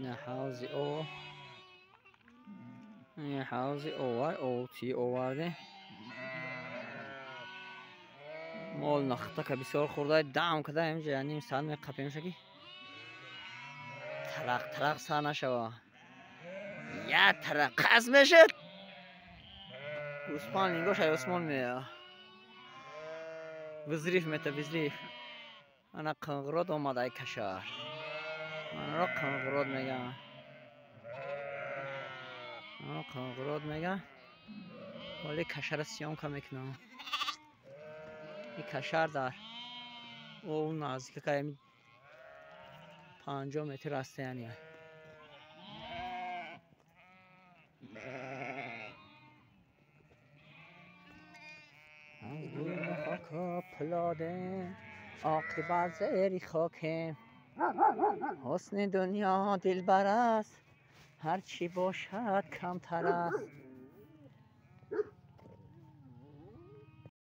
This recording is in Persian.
نه حوزی او، این حوزی اوتی آورده. مال نخطه که بسیار خورده دم کده اینجا، یعنی سن میقفه میشه که ترق سر نشوه. یا ترقص میشد عثمان اینگاش های عثمان میه وزریف میته وزریف. انا قنقراد آمده ای کشار، من را قنقراد میگن، انا قنقراد میگن ولی کشر سیام که میکنم. این کشر در او نزدیک که 50 متر راسته یعنی از روی خاک پلاده عاقبت زیر خاکه. حسن دنیا دلبر است، هرچی باشد کمتر است.